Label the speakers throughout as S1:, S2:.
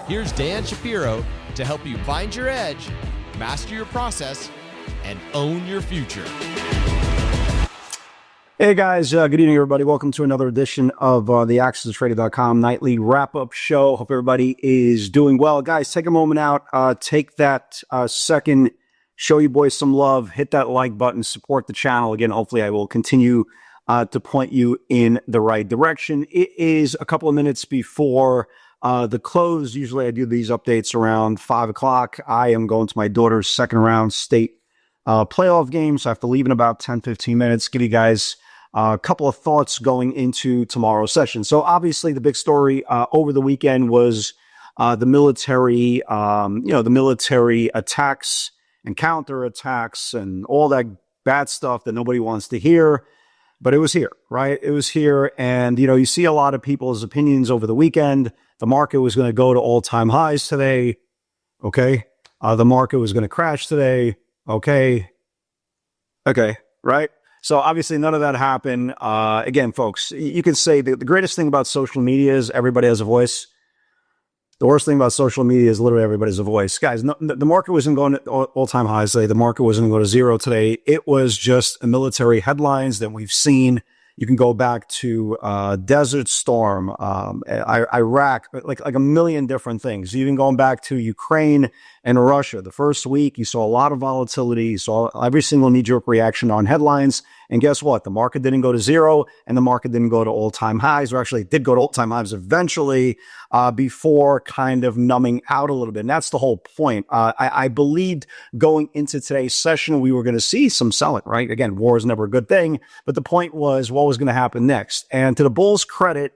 S1: Here's Dan Shapiro to help you find your edge, master your process, and own your future.
S2: Hey guys, good evening everybody. Welcome to another edition of the AccessTrader.com nightly wrap-up show. Hope everybody is doing well. Guys, take a moment out, take that second, show you boys some love, hit that like button, support the channel. Again, hopefully I will continue to point you in the right direction. It is a couple of minutes before the close. Usually I do these updates around 5 o'clock. I am going to my daughter's second round state playoff game, so I have to leave in about 10-15 minutes. Give you guys a couple of thoughts going into tomorrow's session. So obviously the big story over the weekend was the military, the military attacks and counterattacks and all that bad stuff that nobody wants to hear. But it was here, right? It was here. And, you see a lot of people's opinions over the weekend. The market was going to go to all-time highs today. Okay. The market was going to crash today. Okay. Right? So obviously none of that happened. Again, folks, you can say the greatest thing about social media is everybody has a voice. The worst thing about social media is literally everybody has a voice. Guys, the market wasn't going to all-time highs today. The market wasn't going to go to zero today. It was just military headlines that we've seen. You can go back to Desert Storm, Iraq, like a million different things. Even going back to Ukraine and Russia. The first week, you saw a lot of volatility. You saw every single knee-jerk reaction on headlines. And guess what? The market didn't go to zero, and the market didn't go to all-time highs, or actually it did go to all-time highs eventually before kind of numbing out a little bit. And that's the whole point. I believed going into today's session, we were going to see some selling, right? Again, war is never a good thing, but the point was what was going to happen next. And to the Bulls' credit,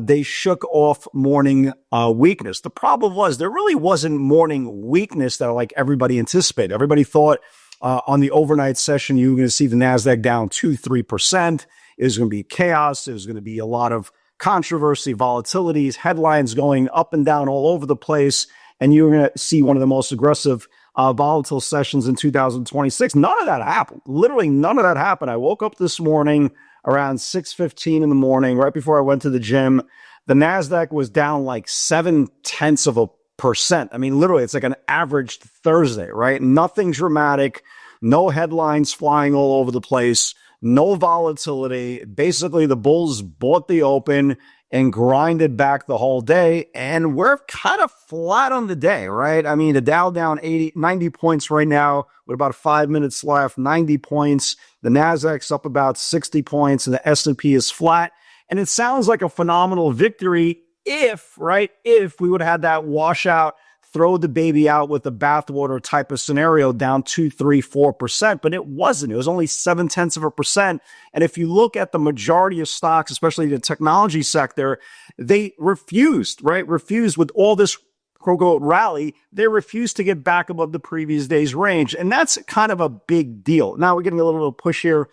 S2: they shook off morning weakness. The problem was there really wasn't morning weakness that like everybody anticipated. Everybody thought on the overnight session, you were going to see the NASDAQ down 2-3%. It was going to be chaos. It was going to be a lot of controversy, volatilities, headlines going up and down all over the place. And you were going to see one of the most aggressive volatile sessions in 2026. None of that happened. Literally none of that happened. I woke up this morning around 6:15 in the morning, right before I went to the gym. The NASDAQ was down like 0.7%. I mean, literally, it's like an average Thursday, right? Nothing dramatic, no headlines flying all over the place, no volatility. Basically, the Bulls bought the open and grinded back the whole day, and we're kind of flat on the day, right? I mean, the Dow down 90 points right now with about 5 minutes left, 90 points. The NASDAQ's up about 60 points, and the S&P is flat. And it sounds like a phenomenal victory if we would have had that washout, throw the baby out with the bathwater type of scenario down 2, 3, 4%, but it wasn't. It was only 0.7%. And if you look at the majority of stocks, especially the technology sector, they refused with all this quote-unquote rally. They refused to get back above the previous day's range. And that's kind of a big deal. Now we're getting a little push here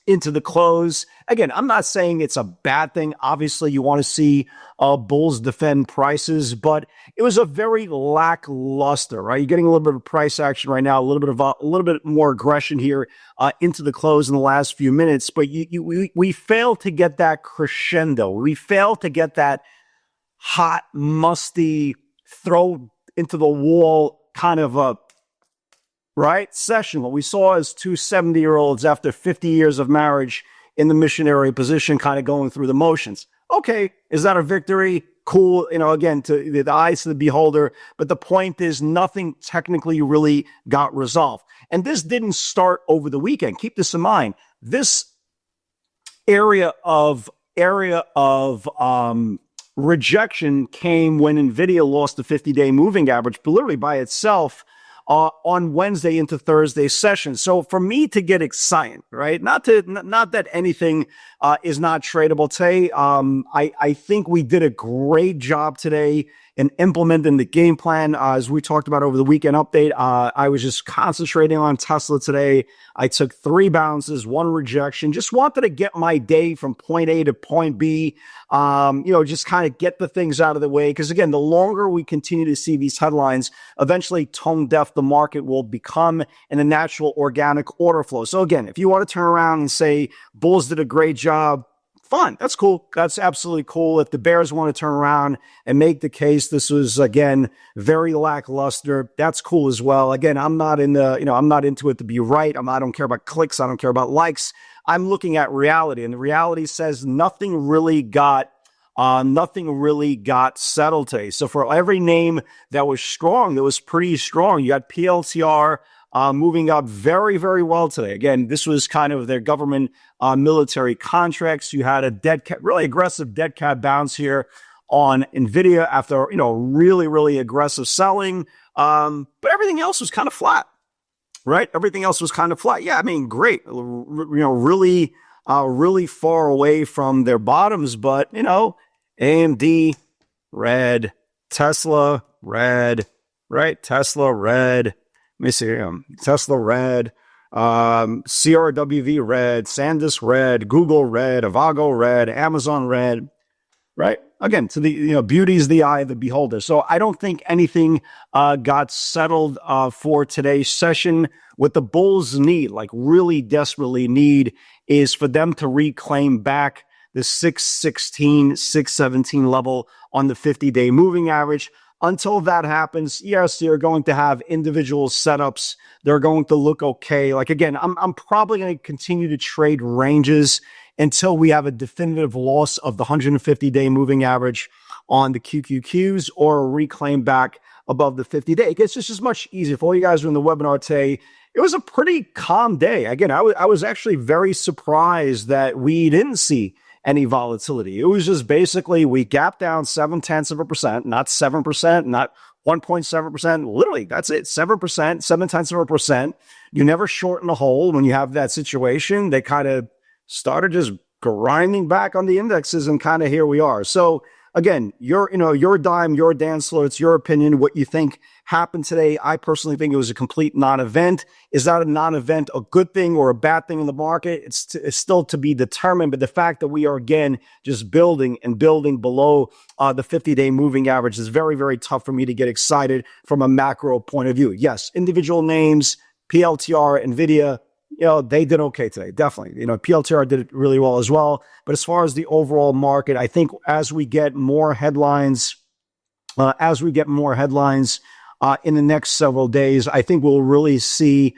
S2: into the close. Again, I'm not saying it's a bad thing. Obviously, you want to see bulls defend prices, but it was a very lackluster, right? You're getting a little bit of price action right now, a little bit more aggression here into the close in the last few minutes, but we failed to get that crescendo. We failed to get that hot, musty, throw into the wall kind of a session. What we saw is two 70-year-olds after 50 years of marriage in the missionary position, kind of going through the motions. Okay, is that a victory? Cool, again, to the eyes of the beholder. But the point is nothing technically really got resolved. And this didn't start over the weekend. Keep this in mind. This area of rejection came when NVIDIA lost the 50-day moving average, but literally by itself, on Wednesday into Thursday session. So for me to get excited, right? Not that anything is not tradable today. I think we did a great job today in implementing the game plan. As we talked about over the weekend update, I was just concentrating on Tesla today. I took 3 bounces, 1 rejection. Just wanted to get my day from point A to point B. Just kind of get the things out of the way. Because again, the longer we continue to see these headlines, eventually tone deaf the market will become in a natural organic order flow. So again, if you want to turn around and say bulls did a great job, fine. That's cool. That's absolutely cool. If the Bears want to turn around and make the case this was, again, very lackluster, that's cool as well. Again, I'm not I'm not into it to be right. I don't care about clicks. I don't care about likes. I'm looking at reality, and the reality says nothing really got settled today. So for every name that was strong, that was pretty strong, you got PLTR moving up very, very well today. Again, this was kind of their government military contracts. You had a really aggressive dead cat bounce here on NVIDIA after, really, really aggressive selling. But everything else was kind of flat, right? Everything else was kind of flat. Yeah, I mean, great. Really far away from their bottoms, but, AMD, red, Tesla, red, right? Tesla, red. Let me see. Tesla, red. CRWV, red. SanDisk, red. Google, red. Avago, red. Amazon, red. Right? Again, to the, beauty is the eye of the beholder. So I don't think anything got settled for today's session. What the bulls need, like really desperately need, is for them to reclaim back the 616, 617 level on the 50-day moving average. Until that happens, yes, you're going to have individual setups. They're going to look okay. Like, again, I'm probably going to continue to trade ranges until we have a definitive loss of the 150-day moving average on the QQQs or a reclaim back above the 50-day. It's just as much easier. For all you guys who are in the webinar today, it was a pretty calm day. Again, I was actually very surprised that we didn't see any volatility. It was just basically we gapped down 0.7%, not 7%, not 1.7%. Literally, that's it. 7%, 0.7%. You never shorten a hole when you have that situation. They kind of started just grinding back on the indexes, and kind of here we are. So again, your dime, your dance floor, it's your opinion, what you think happened today. I personally think it was a complete non-event. Is that a non-event a good thing or a bad thing in the market? It's still to be determined, but the fact that we are, again, just building and building below the 50-day moving average is very, very tough for me to get excited from a macro point of view. Yes, individual names, PLTR, NVIDIA, they did okay today. Definitely. PLTR did it really well as well. But as far as the overall market, I think as we get more headlines, in the next several days, I think we'll really see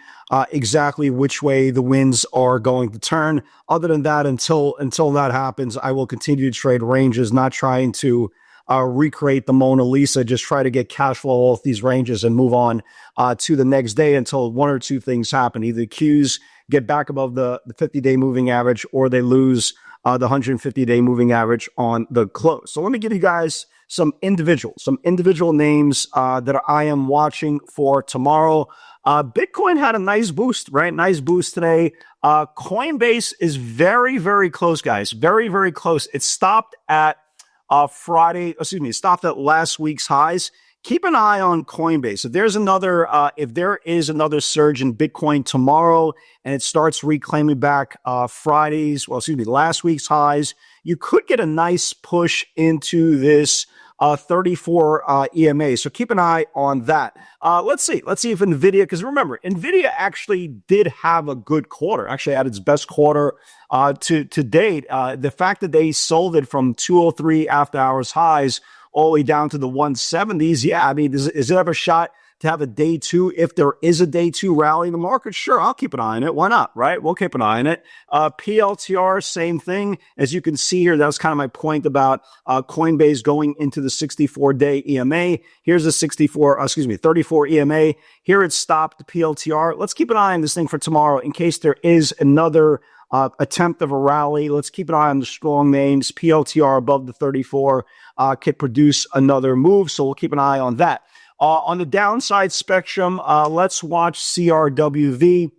S2: exactly which way the winds are going to turn. Other than that, until that happens, I will continue to trade ranges, not trying to recreate the Mona Lisa, just try to get cash flow off these ranges and move on to the next day until one or two things happen. Either Qs get back above the 50-day moving average, or they lose the 150-day moving average on the close. So let me give you guys some individual names that I am watching for tomorrow. Bitcoin had a nice boost, right? Nice boost today. Coinbase is very, very close, guys. Very, very close. It stopped at stopped at last week's highs. Keep an eye on Coinbase. If there is another surge in Bitcoin tomorrow and it starts reclaiming back last week's highs, you could get a nice push into this 34 EMA. So keep an eye on that. Let's see if NVIDIA, because remember, NVIDIA actually did have a good quarter, actually had its best quarter to date. The fact that they sold it from 203 after hours highs all the way down to the 170s. Yeah, I mean, is it ever a shot to have a day two? If there is a day two rally in the market, sure, I'll keep an eye on it. Why not, right? We'll keep an eye on it. PLTR, same thing. As you can see here, that was kind of my point about Coinbase going into the 64-day EMA. Here's the 34 EMA. Here it stopped the PLTR. Let's keep an eye on this thing for tomorrow in case there is another attempt of a rally. Let's keep an eye on the strong names. PLTR above the 34 could produce another move, so we'll keep an eye on that. On the downside spectrum, let's watch CRWV.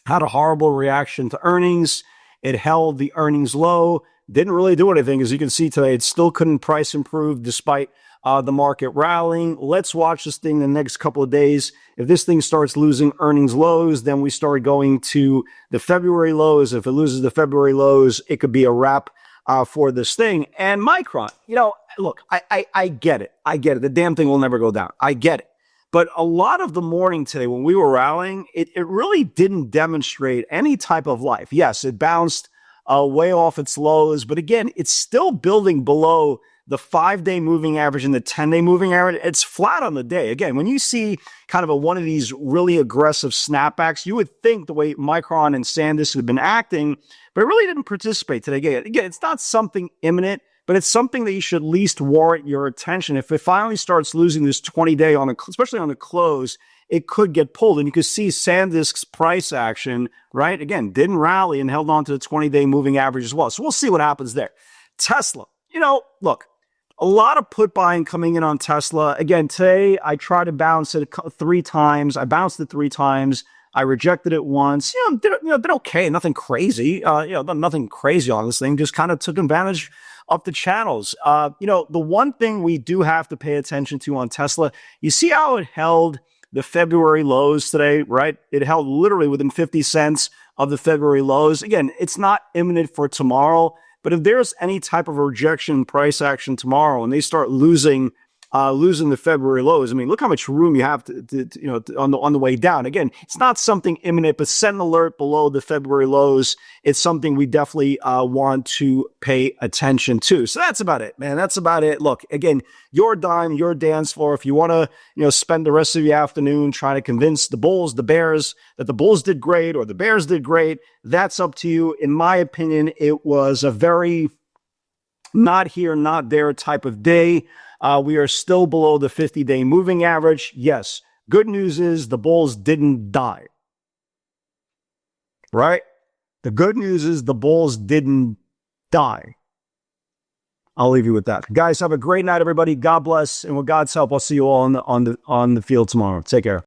S2: Had a horrible reaction to earnings. It held the earnings low. Didn't really do anything. As you can see today, it still couldn't price improve despite the market rallying. Let's watch this thing the next couple of days. If this thing starts losing earnings lows, then we start going to the February lows. If it loses the February lows, it could be a wrap for this thing. And Micron, look, I get it. I get it. The damn thing will never go down. I get it. But a lot of the morning today, when we were rallying, it really didn't demonstrate any type of life. Yes, it bounced way off its lows. But again, it's still building below the 5-day moving average and the 10-day moving average. It's flat on the day. Again, when you see kind of one of these really aggressive snapbacks, you would think the way Micron and SanDisk have been acting, but it really didn't participate today. Again, it's not something imminent, but it's something that you should at least warrant your attention. If it finally starts losing this 20-day, especially on the close, it could get pulled. And you can see SanDisk's price action, right? Again, didn't rally and held on to the 20-day moving average as well. So we'll see what happens there. Tesla, look, a lot of put buying coming in on Tesla. Again, today I tried to bounce it 3 times. I bounced it 3 times. I rejected it once. Did okay. Nothing crazy. Nothing crazy on this thing. Just kind of took advantage of the channels. The one thing we do have to pay attention to on Tesla, you see how it held the February lows today, right? It held literally within 50 cents of the February lows. Again, it's not imminent for tomorrow, but if there's any type of rejection price action tomorrow and they start losing the February lows, I mean, look how much room you have on the way down. Again, it's not something imminent, but set an alert below the February lows. It's something we definitely want to pay attention to. So that's about it, man. That's about it. Look, again, your dime, your dance floor. If you want to, spend the rest of your afternoon trying to convince the Bulls, the Bears, that the Bulls did great or the Bears did great, that's up to you. In my opinion, it was a very not here, not there type of day. We are still below the 50-day moving average. Yes, good news is the Bulls didn't die. Right? The good news is the Bulls didn't die. I'll leave you with that. Guys, have a great night, everybody. God bless. And with God's help, I'll see you all on the field tomorrow. Take care.